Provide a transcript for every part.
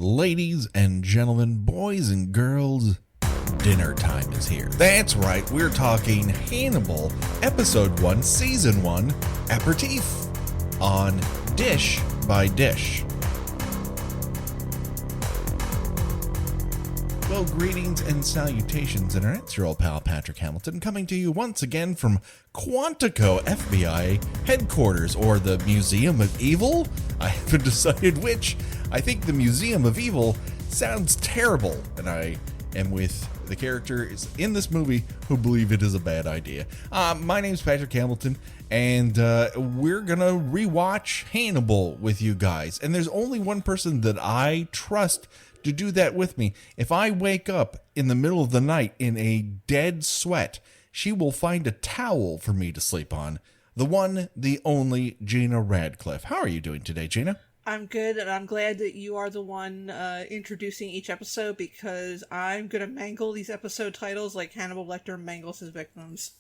Ladies and gentlemen, boys and girls, dinner time is here. That's right, we're talking Hannibal, Episode 1, Season 1, Aperitif, on Dish by Dish. Well, greetings and salutations, Internet. It's your old pal Patrick Hamilton coming to you once again from Quantico FBI headquarters, or the Museum of Evil. I haven't decided which. I think the Museum of Evil sounds terrible, and I am with the characters in this movie who believe it is a bad idea. My name's Patrick Hamilton, and we're gonna rewatch Hannibal with you guys. And there's only one person that I trust to do that with me. If I wake up in the middle of the night in a dead sweat, she will find a towel for me to sleep on. The one, the only Gina Radcliffe. How are you doing today, Gina? I'm good, and I'm glad that you are the one introducing each episode, because I'm going to mangle these episode titles like Hannibal Lecter mangles his victims.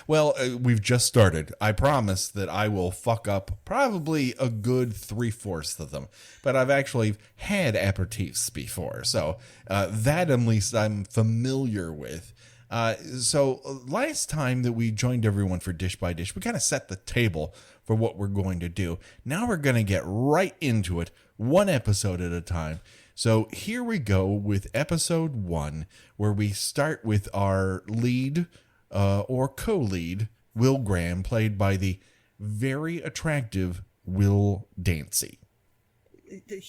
Well, we've just started. I promise that I will fuck up probably a good 3/4 of them, but I've actually had aperitifs before, so that at least I'm familiar with. So last time that we joined everyone for Dish by Dish, we kind of set the table for what we're going to do. Now we're going to get right into it, one episode at a time. So here we go with episode 1, where we start with our lead or co-lead, Will Graham, played by the very attractive Will Dancy,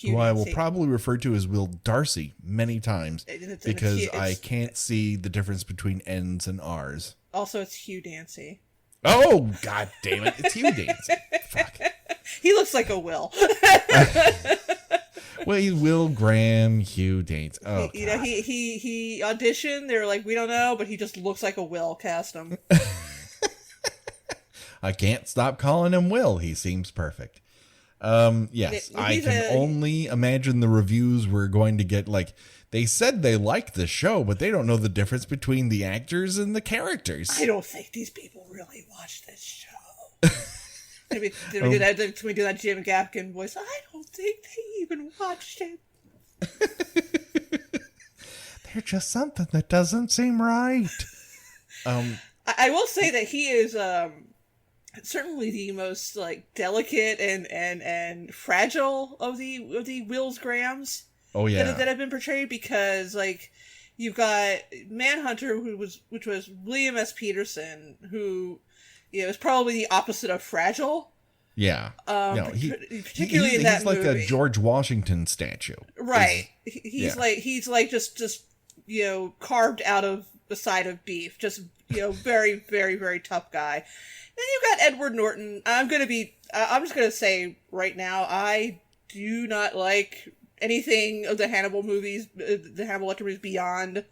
who I will probably refer to as Will Darcy many times because I can't see the difference between N's and R's. Also, it's Hugh Dancy. Oh, god damn it. It's Hugh Dancy. Fuck. He looks like a Will. Well, he's Will Graham, Hugh Dancy. Oh, you know, he auditioned. They were like, we don't know, but he just looks like a Will. Cast him. I can't stop calling him Will. He seems perfect. Yes, I can only imagine the reviews we're going to get. Like, they said they liked the show, but they don't know the difference between the actors and the characters. I don't think these people really watch this show. Did we do that Jim Gaffigan voice? I don't think they even watched it. There's just something that doesn't seem right. I will say that he is certainly the most like delicate and fragile of the Wills Grahams. Oh yeah, that have been portrayed, because like you've got Manhunter, which was William S. Peterson, who is probably the opposite of fragile. Yeah, particularly in that movie. He's like a George Washington statue, right? He's like just carved out of the side of beef, just very very very tough guy. Then you've got Edward Norton. I'm just gonna say right now, I do not like anything of the Hannibal movies, the Hannibal Lecter movies, beyond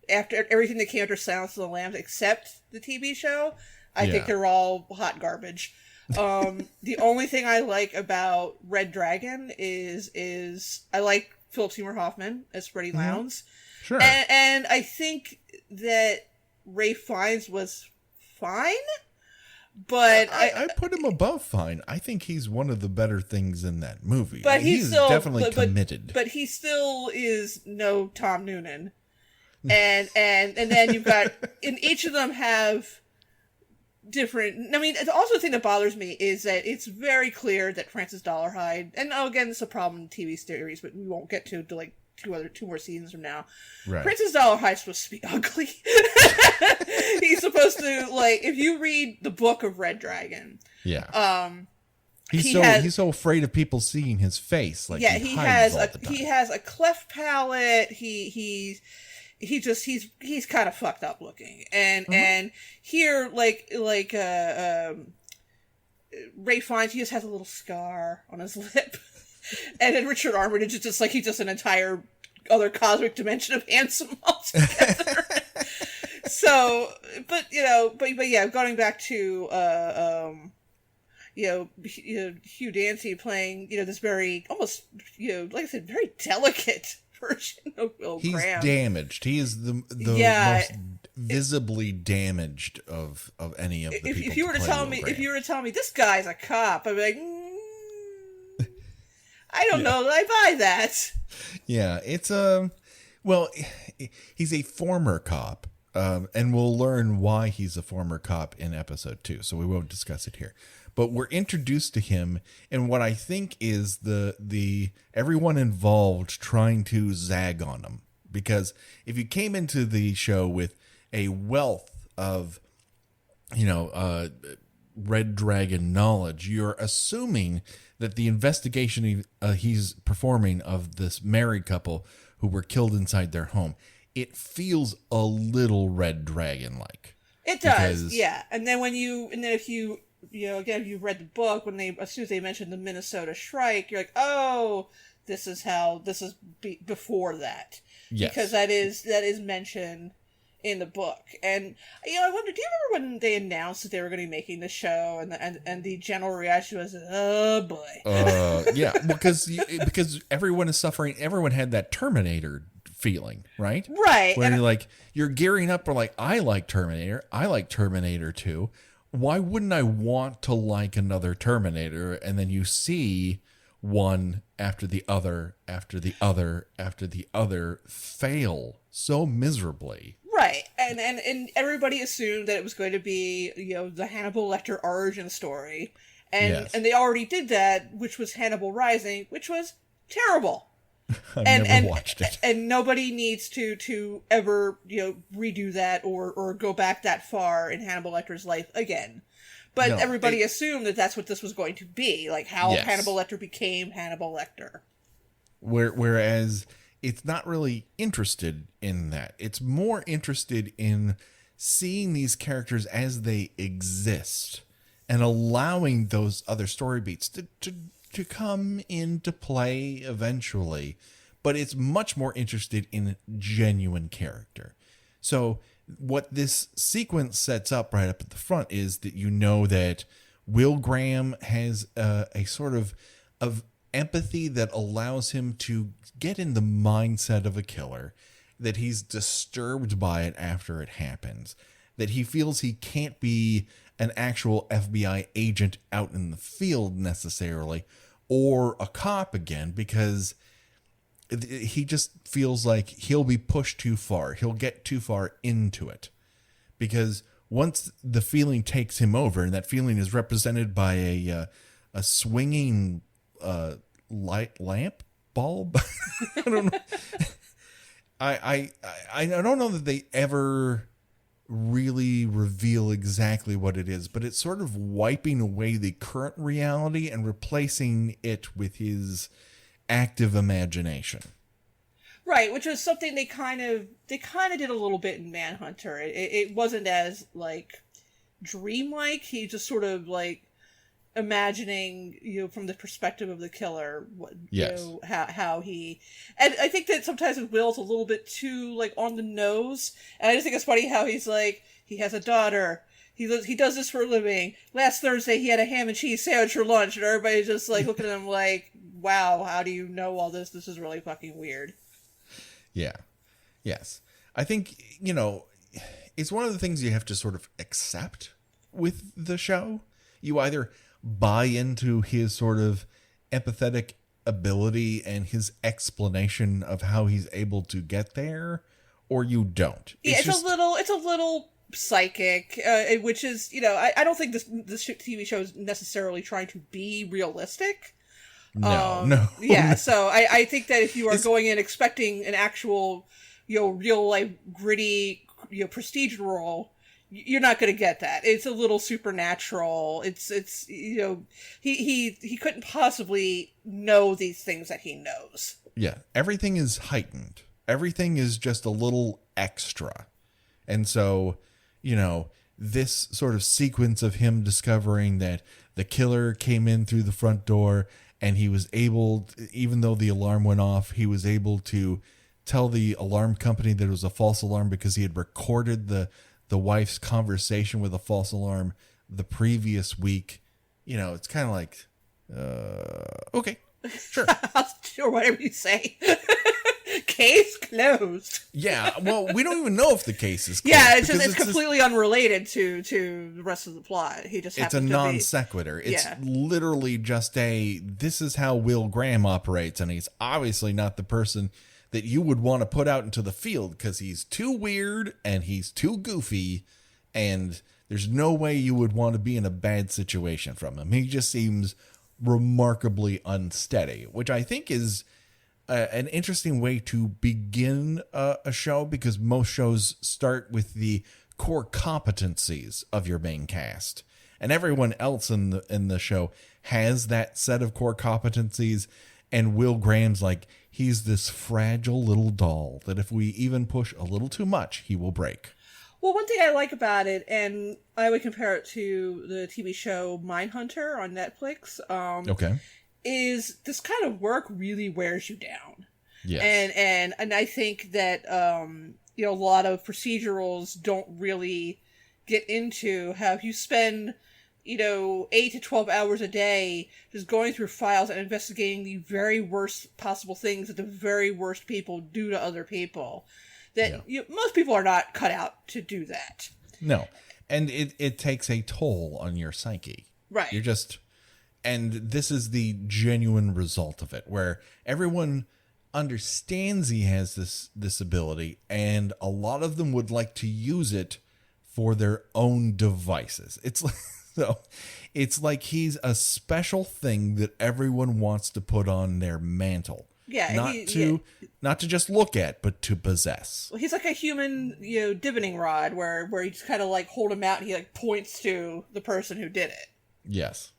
after everything that came after Silence of the Lambs, except the TV show. I think they're all hot garbage. The only thing I like about Red Dragon is I like Philip Seymour Hoffman as Freddie Lowndes. Sure. And I think that Ralph Fiennes was fine, but I put him above fine. I think he's one of the better things in that movie. But he's still definitely committed. But he still is no Tom Noonan. And then you've got, and each of them have different. I mean, also the thing that bothers me is that it's very clear that Francis Dollarhide, and again, this is a problem in TV series, but we won't get to like two more seasons from now. Right. Francis Dollarhide's supposed to be ugly. He's supposed to, like, if you read the book of Red Dragon, he's so afraid of people seeing his face. Like, he has a cleft palate. He's kind of fucked up looking, and here like Ray Fiennes, he just has a little scar on his lip, and then Richard Armitage is just like he's just an entire other cosmic dimension of handsome altogether. So, but yeah, going back to Hugh Dancy playing this very almost like I said, very delicate version of Will Graham. He's damaged. He is the most visibly damaged of any of the people. If you were to tell me this guy's a cop, I'd be like, I don't know that I buy that. Yeah, it's well, he's a former cop, and we'll learn why he's a former cop in episode 2, so we won't discuss it here. But we're introduced to him in what I think is the everyone involved trying to zag on him. Because if you came into the show with a wealth of, Red Dragon knowledge, you're assuming that the investigation he's performing of this married couple who were killed inside their home, it feels a little Red Dragon like. It does, yeah. And then if you again, if you've read the book, as soon as they mentioned the Minnesota Shrike, you're like, oh, this is before that. Yes. Because that is mentioned in the book. And, I wonder, do you remember when they announced that they were going to be making the show and the general reaction was, oh boy. Yeah, because everyone is suffering. Everyone had that Terminator feeling, right? Right. Where you're gearing up for I like Terminator. I like Terminator 2. Why wouldn't I want to like another Terminator? And then you see one after the other, after the other, after the other fail so miserably. Right. And everybody assumed that it was going to be, the Hannibal Lecter origin story. And they already did that, which was Hannibal Rising, which was terrible. I've never watched it. And nobody needs to ever, redo that or go back that far in Hannibal Lecter's life again. But everybody assumed that that's what this was going to be, like how Hannibal Lecter became Hannibal Lecter. Whereas it's not really interested in that. It's more interested in seeing these characters as they exist and allowing those other story beats to come into play eventually. But it's much more interested in genuine character. So what this sequence sets up right up at the front is that that Will Graham has a sort of empathy that allows him to get in the mindset of a killer, that he's disturbed by it after it happens, that he feels he can't be an actual FBI agent out in the field necessarily, or a cop again, because he just feels like he'll be pushed too far. He'll get too far into it. Because once the feeling takes him over, and that feeling is represented by a swinging light lamp bulb. I don't know. I don't know that they ever really reveal exactly what it is, but it's sort of wiping away the current reality and replacing it with his active imagination. Right, which was something they kind of did a little bit in Manhunter. It wasn't as dreamlike. He just sort of imagining, from the perspective of the killer, how he, and I think that sometimes with Will it's a little bit too on the nose, and I just think it's funny how he's he has a daughter, he does this for a living. Last Thursday he had a ham and cheese sandwich for lunch, and everybody's just looking at him wow, how do you know all this? This is really fucking weird. Yeah. Yes. I think, it's one of the things you have to sort of accept with the show. You either buy into his sort of empathetic ability and his explanation of how he's able to get there, or you don't. It's a little psychic, which is, I don't think this TV show is necessarily trying to be realistic. No. Yeah, so I think that if you are going in expecting an actual, real life gritty, prestige role, you're not going to get that. It's a little supernatural. It's he couldn't possibly know these things that he knows. Yeah, everything is heightened. Everything is just a little extra. And so, this sort of sequence of him discovering that the killer came in through the front door, and he was able, even though the alarm went off, he was able to tell the alarm company that it was a false alarm because he had recorded the wife's conversation with a false alarm the previous week. It's kind of okay, sure. Sure, whatever you say. Case closed. Yeah, well, we don't even know if the case is closed. Yeah, it's completely unrelated to the rest of the plot. He just it's a non sequitur. It's literally just this is how Will Graham operates, and he's obviously not the person that you would want to put out into the field because he's too weird and he's too goofy, and there's no way you would want to be in a bad situation from him. He just seems remarkably unsteady, which I think is an interesting way to begin a show, because most shows start with the core competencies of your main cast, and everyone else in the show has that set of core competencies, and Will Graham's like, he's this fragile little doll that if we even push a little too much, he will break. Well, one thing I like about it, and I would compare it to the TV show Mindhunter on Netflix, is this kind of work really wears you down. Yes. And I think that a lot of procedurals don't really get into how if you spend 8 to 12 hours a day just going through files and investigating the very worst possible things that the very worst people do to other people, that most people are not cut out to do that. No. And it takes a toll on your psyche. Right. And this is the genuine result of it, where everyone understands he has this ability, and a lot of them would like to use it for their own devices. It's like he's a special thing that everyone wants to put on their mantle. Yeah, not to just look at, but to possess. Well, he's like a human, divining rod, where you just kind of like hold him out and he like points to the person who did it. Yes.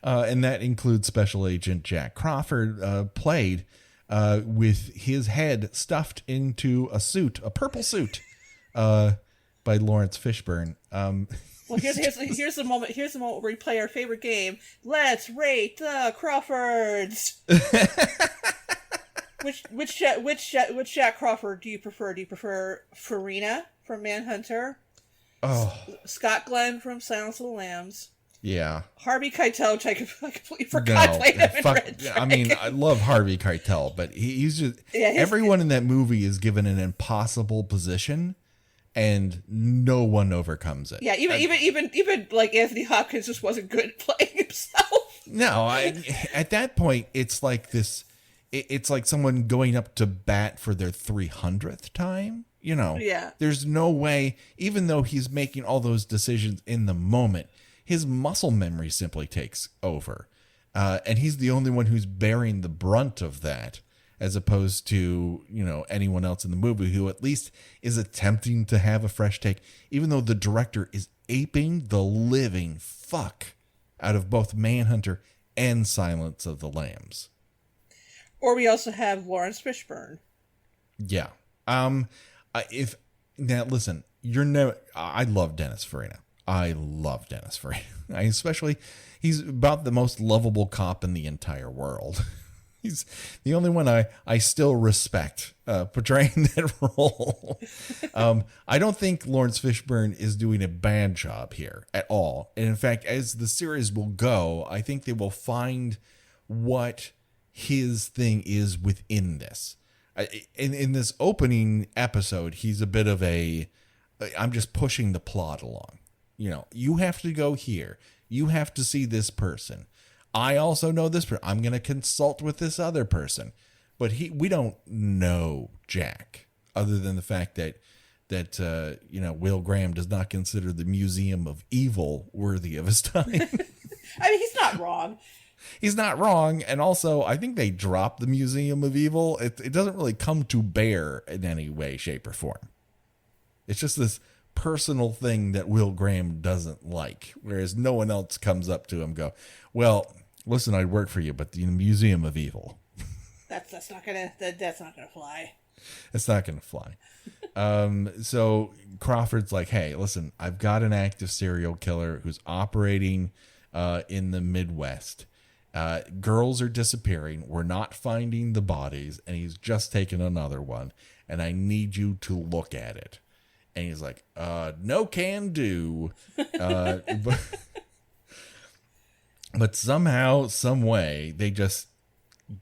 And that includes Special Agent Jack Crawford, played with his head stuffed into a purple suit, by Lawrence Fishburne. Well, here's the moment. Here's the moment where we play our favorite game. Let's rate the Crawfords. Which Jack Crawford do you prefer? Do you prefer Farina from Manhunter? Oh, Scott Glenn from Silence of the Lambs. Yeah. Harvey Keitel, which I completely forgot played him in Red Dragon. I mean, I love Harvey Keitel, but he's just everyone in that movie is given an impossible position, and no one overcomes it. Yeah, even like Anthony Hopkins just wasn't good at playing himself. No, at that point it's like this. It's like someone going up to bat for their 300th time. Yeah. There's no way, even though he's making all those decisions in the moment, his muscle memory simply takes over. And he's the only one who's bearing the brunt of that, as opposed to, anyone else in the movie who at least is attempting to have a fresh take, even though the director is aping the living fuck out of both Manhunter and Silence of the Lambs. Or we also have Lawrence Fishburne. Yeah. Now listen, I love Dennis Farina. He's about the most lovable cop in the entire world. He's the only one I still respect portraying that role. I don't think Lawrence Fishburne is doing a bad job here at all. And in fact, as the series will go, I think they will find what his thing is within this. In this opening episode, he's a bit of I'm just pushing the plot along. You have to go here. You have to see this person. I also know this person. I'm going to consult with this other person. But we don't know Jack, other than the fact that Will Graham does not consider the Museum of Evil worthy of his time. I mean, he's not wrong. He's not wrong. And also, I think they dropped the Museum of Evil. It doesn't really come to bear in any way, shape, or form. It's just this personal thing that Will Graham doesn't like, whereas no one else comes up to him and go, well, listen, I'd work for you, but the Museum of Evil. That's not gonna fly. It's not gonna fly. So Crawford's like, hey, listen, I've got an active serial killer who's operating in the Midwest. Girls are disappearing. We're not finding the bodies, and he's just taken another one, and I need you to look at it. And he's like, no can do. But somehow, some way, they just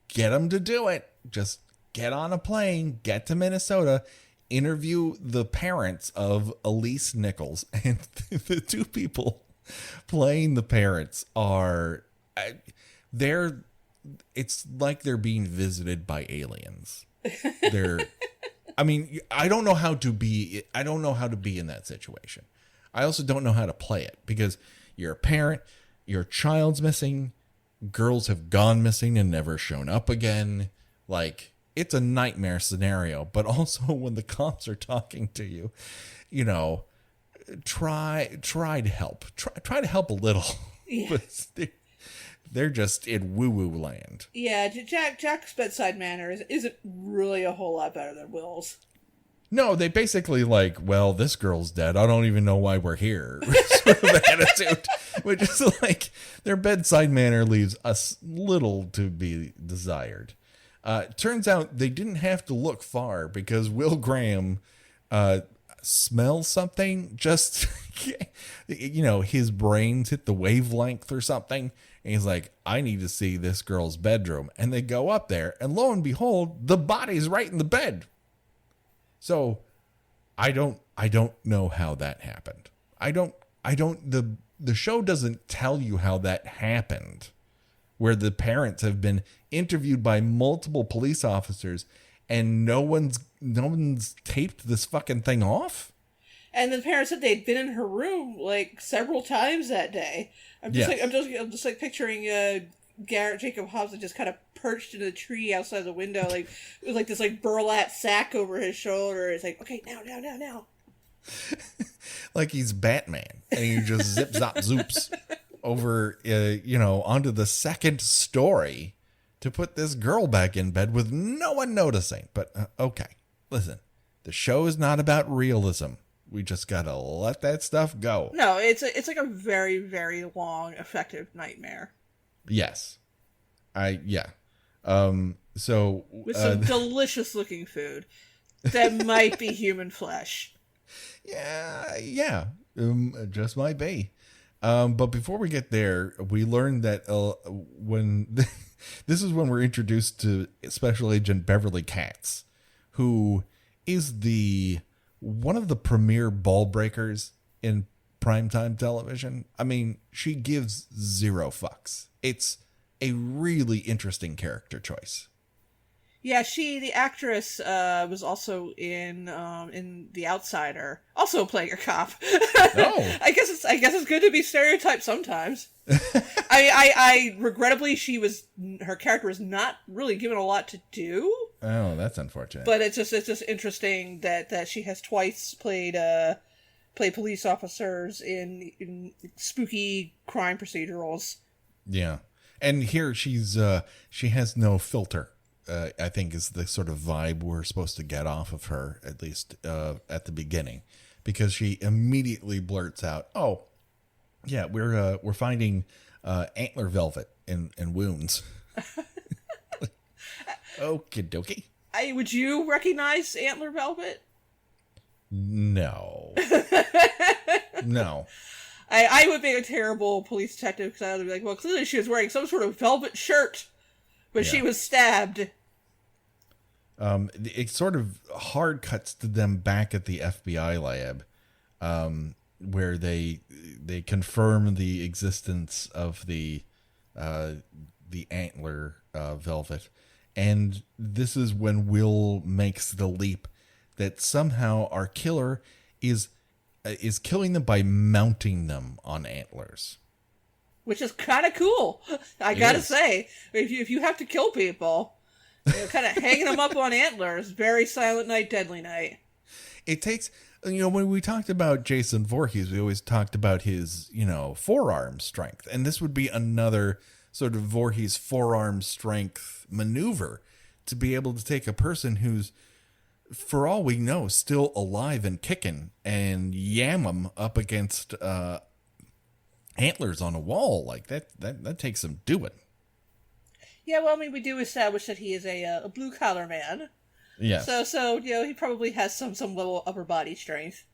get him to do it. just get on a plane, get to Minnesota, interview the parents of Elise Nichols, and the two people playing the parents are it's like they're being visited by aliens. I mean, I don't know how to be in that situation. I also don't know how to play it because you're a parent, your child's missing, girls have gone missing and never shown up again. Like, it's a nightmare scenario, but also when the cops are talking to you, you know, try to help. Try to help a little. Yeah. But they're just in woo-woo land. Yeah, Jack's bedside manner isn't really a whole lot better than Will's. No, they basically like, well, this girl's dead. I don't even know why we're here. Sort of attitude, which is like their bedside manner leaves us little to be desired. Turns out they didn't have to look far because Will Graham smells something. Just, you know, his brains hit the wavelength or something. And he's like, I need to see this girl's bedroom. And they go up there, and lo and behold, the body's right in the bed. So I don't know how that happened. The show doesn't tell you how that happened, where the parents have been interviewed by multiple police officers and no one's taped this fucking thing off. And the parents said they'd been in her room like several times that day. I'm just picturing Garrett Jacob Hobson just kind of perched in a tree outside the window, like with like this like burlap sack over his shoulder. It's like, okay, now. Like he's Batman, and he just zip zop zoops over, onto the second story to put this girl back in bed with no one noticing. But okay, listen, the show is not about realism. We just gotta let that stuff go. No, it's like a very, very long, effective nightmare. Yes. So with some delicious looking food that might be human flesh. Yeah. Just might be. But before we get there, we learned that when this is when we're introduced to Special Agent Beverly Katz, who is one of the premier ball breakers in primetime television. I mean, she gives zero fucks. It's a really interesting character choice. Yeah, the actress, was also in The Outsider, also playing a cop. Oh, I guess it's good to be stereotyped sometimes. I regrettably, her character was not really given a lot to do. Oh, that's unfortunate. But it's just interesting that she has twice played police officers in spooky crime procedurals. Yeah. And here she has no filter, I think is the sort of vibe we're supposed to get off of her, at least at the beginning, because she immediately blurts out, "Oh, yeah, we're finding antler velvet in wounds." Okie dokie. Would you recognize antler velvet? No. No. I would be a terrible police detective because I would be like, well, clearly she was wearing some sort of velvet shirt when she was stabbed. It sort of hard cuts to them back at the FBI lab, where they confirm the existence of the antler velvet, and this is when Will makes the leap that somehow our killer is killing them by mounting them on antlers. Which is kind of cool. I gotta say, if you have to kill people, kind of hanging them up on antlers, very Silent Night, Deadly Night. It takes, when we talked about Jason Voorhees, we always talked about his, forearm strength. And this would be another sort of Voorhees forearm strength maneuver to be able to take a person who's, for all we know, still alive and kicking and yam them up against antlers on a wall. Like that takes some doing. Yeah, well, I mean, we do establish that he is a blue collar man. Yes. So he probably has some level of upper body strength.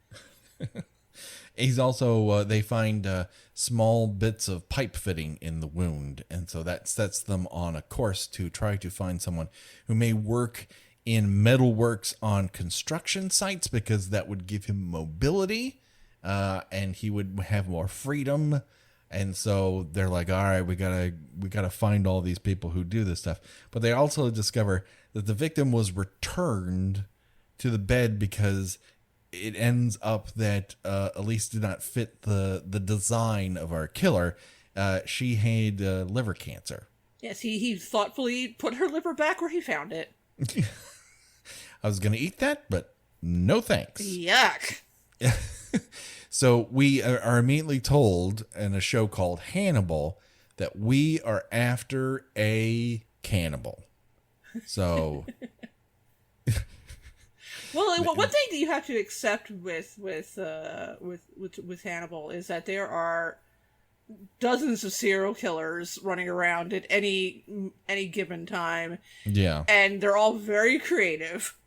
He's also, they find small bits of pipe fitting in the wound. And so that sets them on a course to try to find someone who may work in metalworks on construction sites, because that would give him mobility, and he would have more freedom. And so they're like, all right, we gotta find all these people who do this stuff. But they also discover that the victim was returned to the bed because it ends up that Elise did not fit the design of our killer. She had liver cancer. Yes, he thoughtfully put her liver back where he found it. I was going to eat that, but no thanks. Yuck. So we are immediately told in a show called Hannibal that we are after a cannibal. So... Well, one thing that you have to accept with Hannibal is that there are dozens of serial killers running around at any given time. Yeah, and they're all very creative,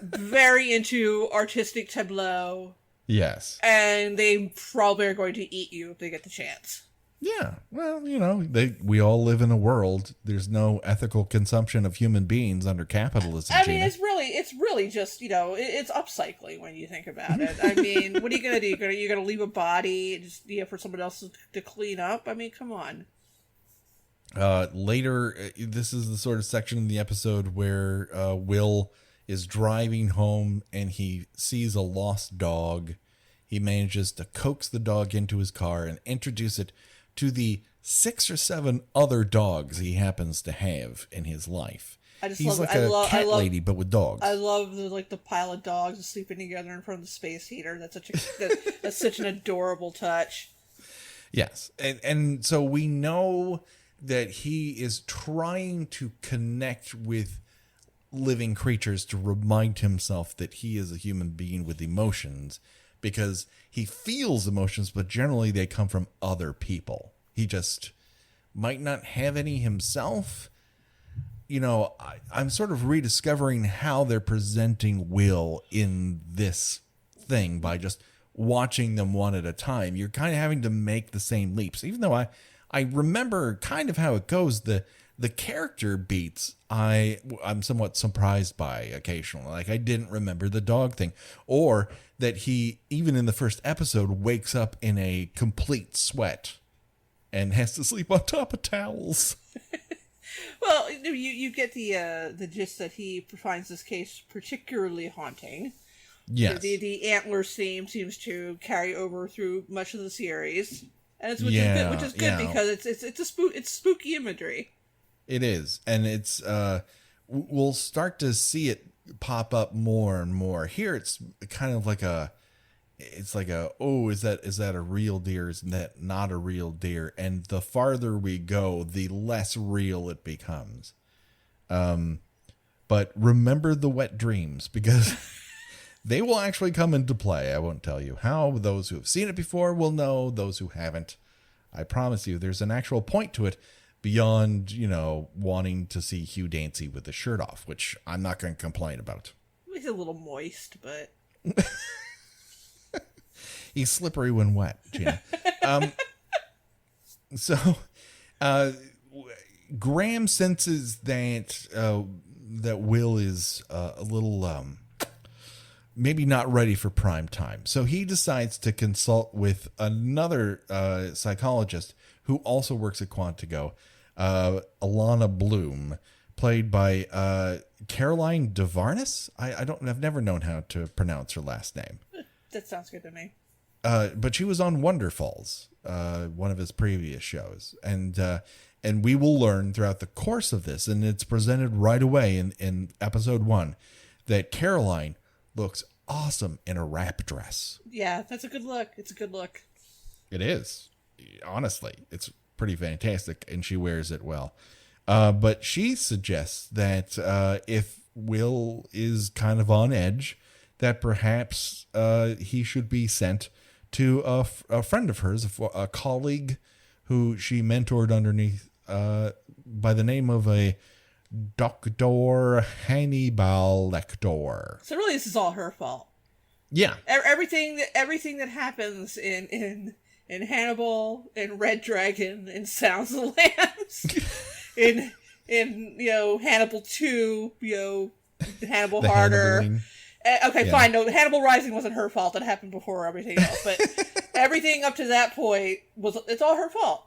very into artistic tableau. Yes, and they probably are going to eat you if they get the chance. Yeah, well, we all live in a world. There's no ethical consumption of human beings under capitalism. I mean, it's really just, it's upcycling when you think about it. I mean, what are you going to do? You're going to leave a body just, for someone else to clean up? I mean, come on. Later, this is the sort of section in the episode where Will is driving home and he sees a lost dog. He manages to coax the dog into his car and introduce it to the 6 or 7 other dogs he happens to have in his life. He's like a cat lady, but with dogs. I love the pile of dogs sleeping together in front of the space heater. That's that's such an adorable touch. Yes, and so we know that he is trying to connect with living creatures to remind himself that he is a human being with emotions, because he feels emotions, but generally they come from other people. He just might not have any himself. I'm sort of rediscovering how they're presenting Will in this thing by just watching them one at a time. You're kind of having to make the same leaps, even though I remember kind of how it goes. The character beats I'm somewhat surprised by occasionally. Like, I didn't remember the dog thing, or that he, even in the first episode, wakes up in a complete sweat and has to sleep on top of towels. Well, you get the gist that he finds this case particularly haunting. Yes. The antlers theme seems to carry over through much of the series, and which is good because it's spooky imagery. It is, and it's we'll start to see it pop up more and more. Here, it's kind of like is that a real deer? Is that not a real deer? And the farther we go, the less real it becomes. But remember the wet dreams, because they will actually come into play. I won't tell you how. Those who have seen it before will know. Those who haven't, I promise you, there's an actual point to it beyond, wanting to see Hugh Dancy with the shirt off, which I'm not going to complain about. He's a little moist, but... He's slippery when wet, Gina. Graham senses that Will is a little maybe not ready for prime time. So he decides to consult with another psychologist who also works at Quantico, Alana Bloom, played by Caroline DeVarnis. I've never known how to pronounce her last name. That sounds good to me. But she was on Wonder Falls, one of his previous shows, and we will learn throughout the course of this, and it's presented right away in episode 1, that Caroline looks awesome in a wrap dress. Yeah, that's a good look. It's a good look. It is. Honestly, it's pretty fantastic, and she wears it well. But she suggests that if Will is kind of on edge, that perhaps he should be sent to a friend of hers, a colleague who she mentored underneath by the name of a Dr. Hannibal Lecter. So really, this is all her fault. Yeah. Everything that happens in Hannibal, in Red Dragon, in Sounds of the Lambs, in Hannibal 2, Hannibal Harder. Okay, fine. No, Hannibal Rising wasn't her fault. It happened before everything else. But everything up to that point it's all her fault.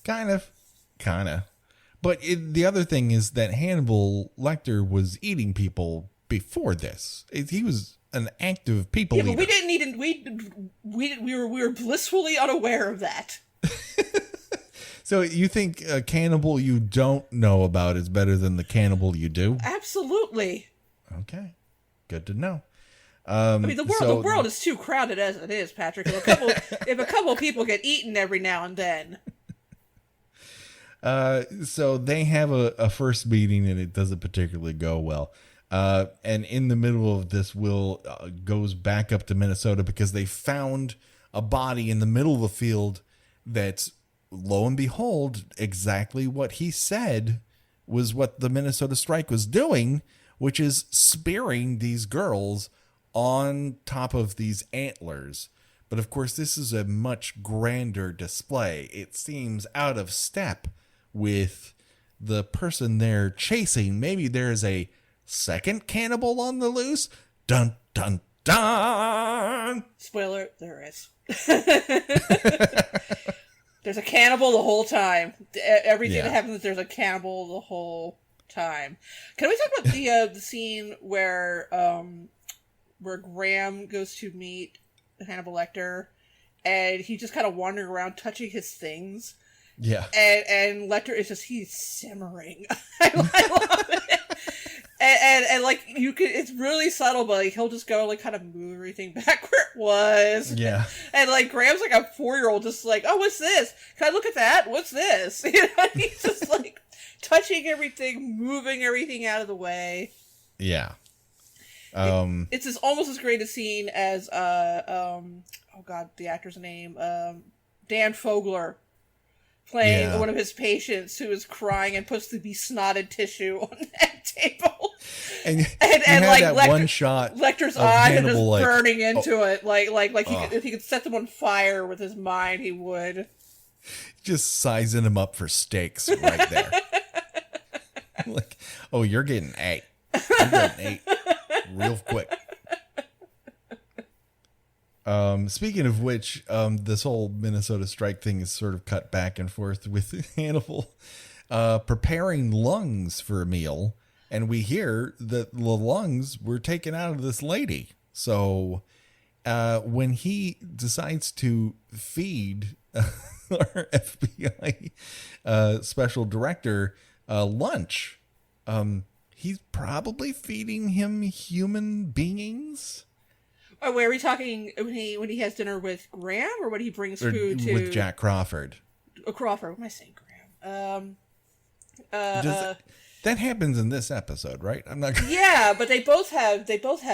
Kind of. But the other thing is that Hannibal Lecter was eating people before this. He was an active people eater. But we didn't need. We were blissfully unaware of that. So you think a cannibal you don't know about is better than the cannibal you do? Absolutely. Okay, good to know. I mean, the world is too crowded as it is, Patrick. If a couple of people get eaten every now and then. So they have a first meeting and it doesn't particularly go well. And in the middle of this, Will goes back up to Minnesota because they found a body in the middle of the field that's, lo and behold, exactly what he said was what the Minnesota strike was doing, which is spearing these girls on top of these antlers. But of course, this is a much grander display. It seems out of step with the person they're chasing. Maybe there's a second cannibal on the loose. Dun, dun, dun. Spoiler, there is. There's a cannibal the whole time. Everything that happens, there's a cannibal the whole time. Can we talk about the scene where Graham goes to meet Hannibal Lecter, and he's just kind of wandering around touching his things? Yeah. And Lecter is just, he's simmering. I love it. And like, it's really subtle, but like, he'll just go like kind of move everything back where it was. Yeah. And like, Graham's like a 4-year-old just like, oh, what's this? Can I look at that? What's this? He's just like touching everything, moving everything out of the way. Yeah. It's almost as great a scene as, oh God, the actor's name, Dan Fogler. Playing one of his patients who is crying and puts the besnotted tissue on that table. And like that one shot Lecter's eyes are just like, burning into it. If he could set them on fire with his mind, he would. Just sizing him up for steaks right there. Like, oh, you're getting 8. You're getting 8 real quick. Speaking of which, this whole Minnesota strike thing is sort of cut back and forth with Hannibal preparing lungs for a meal, and we hear that the lungs were taken out of this lady. So when he decides to feed our FBI special director lunch, he's probably feeding him human beings. Oh, where are we talking when he has dinner with Graham, or when he brings food to with Jack Crawford? Crawford. What am I saying, Graham? That happens in this episode, right? I'm not. Yeah, but they both have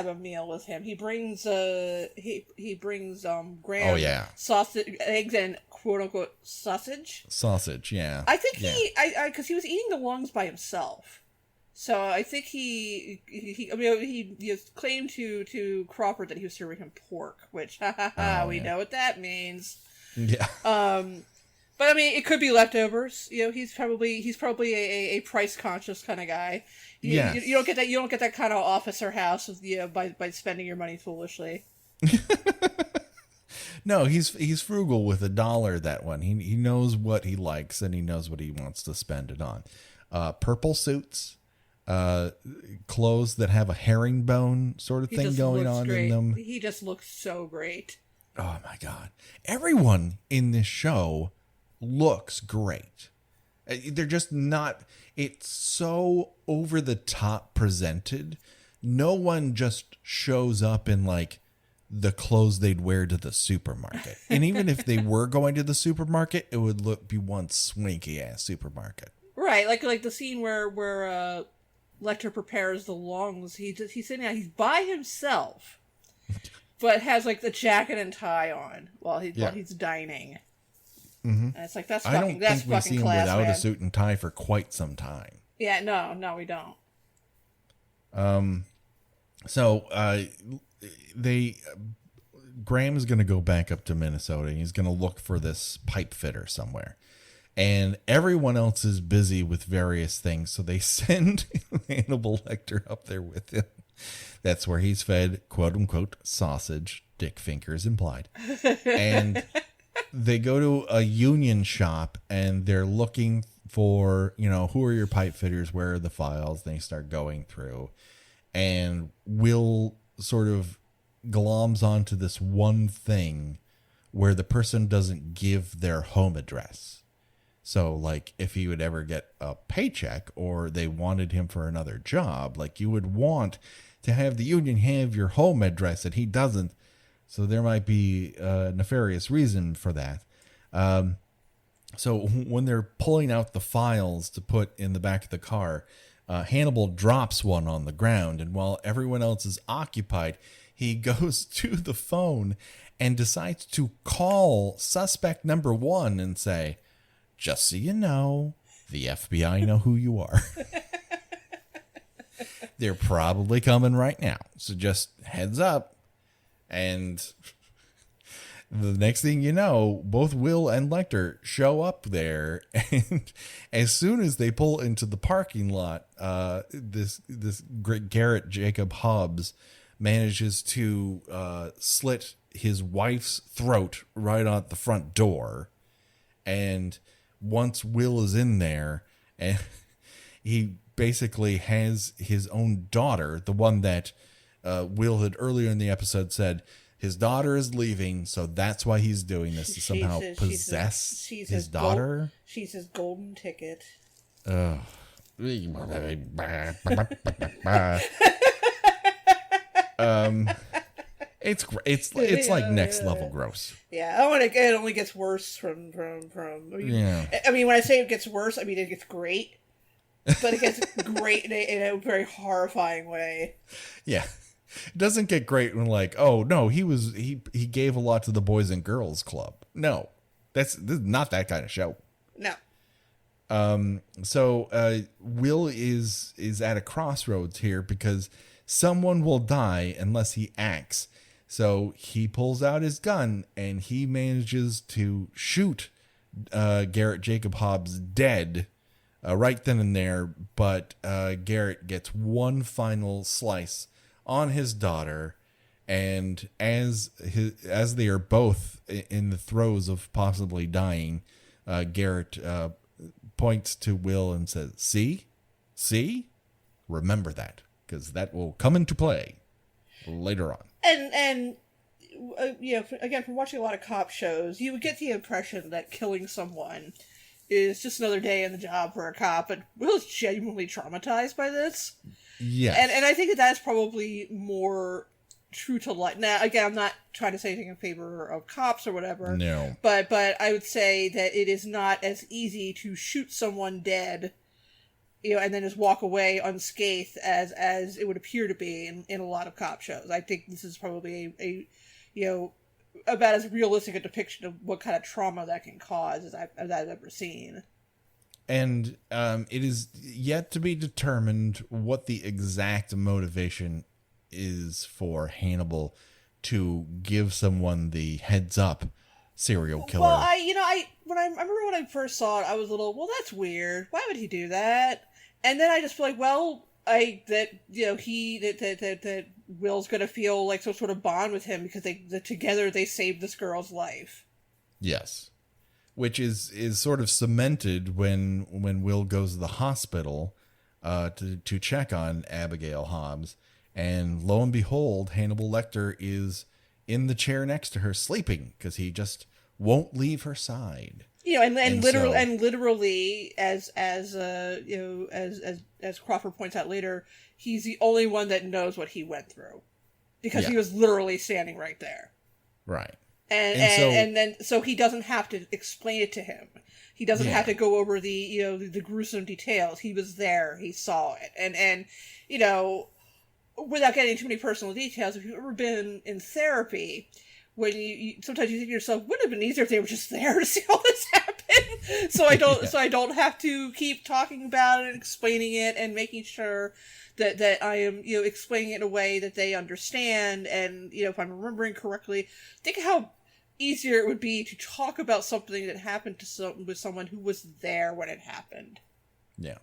a meal with him. He brings he brings Graham. Oh yeah. Sausage, eggs, and quote unquote sausage. Sausage, yeah. I think because he was eating the lungs by himself. So I think he claimed to Crawford that he was serving him pork, which we know what that means. Yeah. But I mean, it could be leftovers. He's probably a price conscious kind of guy. You don't get that. You don't get that kind of officer house with, by spending your money foolishly. No, he's frugal with $1. That one. He knows what he likes and he knows what he wants to spend it on. Purple suits. Clothes that have a herringbone sort of thing going on in them. He just looks so great. Oh my God. Everyone in this show looks great. They're just not, it's so over the top presented. No one just shows up in like the clothes they'd wear to the supermarket. And even if they were going to the supermarket, it would be one swanky ass supermarket. Right. Like the scene where Lecter prepares the lungs. He's sitting there. He's by himself, but has like the jacket and tie on while he's dining. Mm-hmm. And it's like that's fucking class, man. I don't think we see him without a suit and tie for quite some time. Yeah, no, we don't. So Graham's going to go back up to Minnesota. And he's going to look for this pipe fitter somewhere. And everyone else is busy with various things. So they send Hannibal Lecter up there with him. That's where he's fed, quote unquote, sausage, dick fingers implied. And they go to a union shop and they're looking for, who are your pipe fitters? Where are the files? They start going through. And Will sort of gloms onto this one thing where the person doesn't give their home address. So, like, if he would ever get a paycheck or they wanted him for another job, like, you would want to have the union have your home address, and he doesn't. So there might be a nefarious reason for that. So when they're pulling out the files to put in the back of the car, Hannibal drops one on the ground, and while everyone else is occupied, he goes to the phone and decides to call suspect number 1 and say, "Just so you know, the FBI know who you are." They're probably coming right now. So just heads up. And the next thing you know, both Will and Lecter show up there. And as soon as they pull into the parking lot, this Garrett Jacob Hobbs manages to slit his wife's throat right at the front door. And once Will is in there, and he basically has his own daughter, the one that Will had earlier in the episode said his daughter is leaving, so that's why he's doing this, to somehow possess his daughter. She's his golden ticket. It's like next level gross. Yeah. Oh, and it only gets worse from. I mean, when I say it gets worse, I mean it gets great, but it gets great in a very horrifying way. Yeah, it doesn't get great when oh no, he gave a lot to the Boys and Girls Club. No, this is not that kind of show. No. So Will is at a crossroads here because someone will die unless he acts. So he pulls out his gun and he manages to shoot Garrett Jacob Hobbs dead right then and there. But Garrett gets one final slice on his daughter. And as they are both in the throes of possibly dying, Garrett points to Will and says, See? Remember that, because that will come into play later on. And again, from watching a lot of cop shows, you would get the impression that killing someone is just another day in the job for a cop, but Will's genuinely traumatized by this. Yeah. And I think that's probably more true to life. Now, again, I'm not trying to say anything in favor of cops or whatever. No. But I would say that it is not as easy to shoot someone dead, and then just walk away unscathed as it would appear to be in a lot of cop shows. I think this is probably a about as realistic a depiction of what kind of trauma that can cause as I've ever seen. And it is yet to be determined what the exact motivation is for Hannibal to give someone the heads up serial killer. Well, I remember when I first saw it, I was a little, well, that's weird. Why would he do that? And then I just feel like, well, that Will's gonna feel like some sort of bond with him because together they saved this girl's life. Yes, which is sort of cemented when Will goes to the hospital to check on Abigail Hobbs, and lo and behold, Hannibal Lecter is in the chair next to her sleeping because he just won't leave her side. Literally, as Crawford points out later, he's the only one that knows what he went through because he was literally standing right there. Right. So he doesn't have to explain it to him. He doesn't have to go over the gruesome details. He was there. He saw it. And without getting too many personal details, if you've ever been in therapy, when you sometimes you think to yourself, wouldn't it have been easier if they were just there to see all this happen? So I don't have to keep talking about it and explaining it and making sure that I am, explaining it in a way that they understand. And, if I'm remembering correctly, think how easier it would be to talk about something that happened with someone who was there when it happened. Yeah.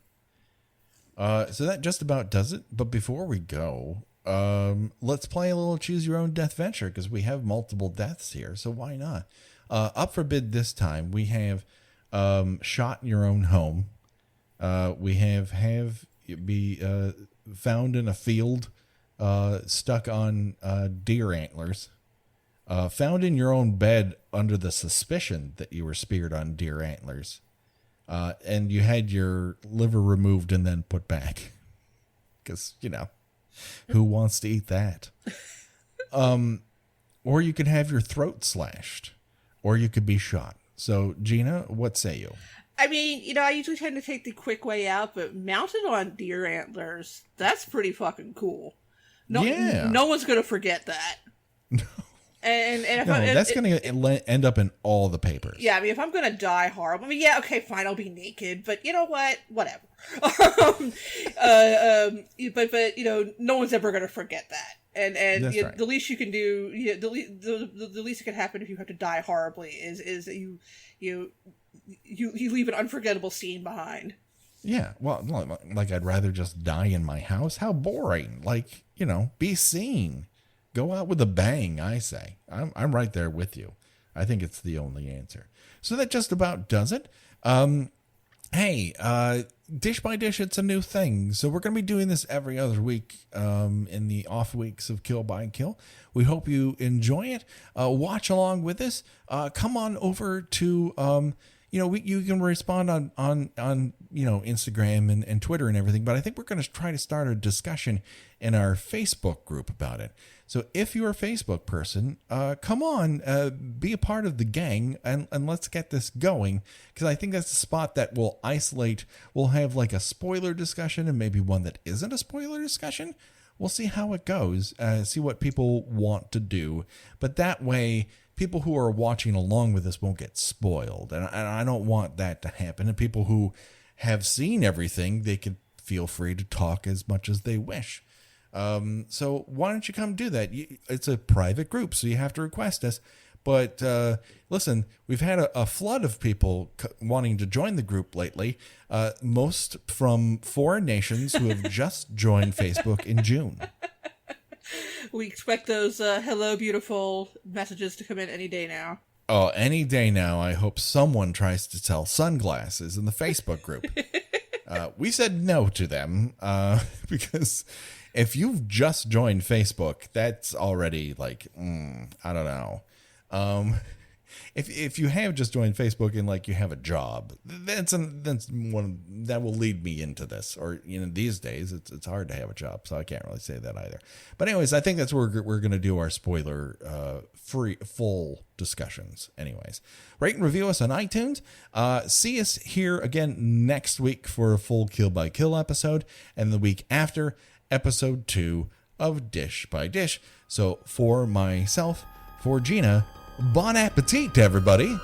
So that just about does it. But before we go, let's play a little choose your own death venture, because we have multiple deaths here. So why not? Up for bid this time, we have shot in your own home. We have be found in a field, stuck on deer antlers. Found in your own bed under the suspicion that you were speared on deer antlers. And you had your liver removed and then put back. Because, who wants to eat that? Or you could have your throat slashed. Or you could be shot. So, Gina, what say you? I mean, I usually tend to take the quick way out, but mounted on deer antlers, that's pretty fucking cool. No one's going to forget that. No. And if that's going to end up in all the papers. Yeah, I mean, if I'm going to die horrible, okay, fine, I'll be naked, but you know what? Whatever. But no one's ever going to forget that. And right. The least you can do, the least that can happen if you have to die horribly is that you leave an unforgettable scene behind. Yeah, well, like I'd rather just die in my house. How boring! Like, be seen. Go out with a bang, I say. I'm right there with you. I think it's the only answer. So that just about does it. Hey, Dish by Dish, it's a new thing. So we're going to be doing this every other week in the off weeks of Kill by Kill. We hope you enjoy it. Watch along with us. Come on over to... you can respond on Instagram and Twitter and everything, but I think we're going to try to start a discussion in our Facebook group about it. So if you're a Facebook person, come on, be a part of the gang and let's get this going, because I think that's the spot that will isolate. We'll have like a spoiler discussion and maybe one that isn't a spoiler discussion. We'll see how it goes, see what people want to do. But that way, people who are watching along with us won't get spoiled. And I don't want that to happen. And people who have seen everything, they can feel free to talk as much as they wish. So why don't you come do that? It's a private group, so you have to request us. But listen, we've had a flood of people wanting to join the group lately, most from foreign nations who have just joined Facebook in June. We expect those hello beautiful messages to come in any day now. Oh, any day now. I hope someone tries to sell sunglasses in the Facebook group. We said no to them because if you've just joined Facebook, that's already like, I don't know. If you have just joined Facebook and like you have a job, that's one that will lead me into this. Or these days it's hard to have a job, so I can't really say that either. But anyways, I think that's where we're going to do our spoiler free full discussions. Anyways, rate and review us on iTunes. See us here again next week for a full Kill by Kill episode, and the week after, episode 2 of Dish by Dish. So for myself, for Gina, bon appetit, everybody.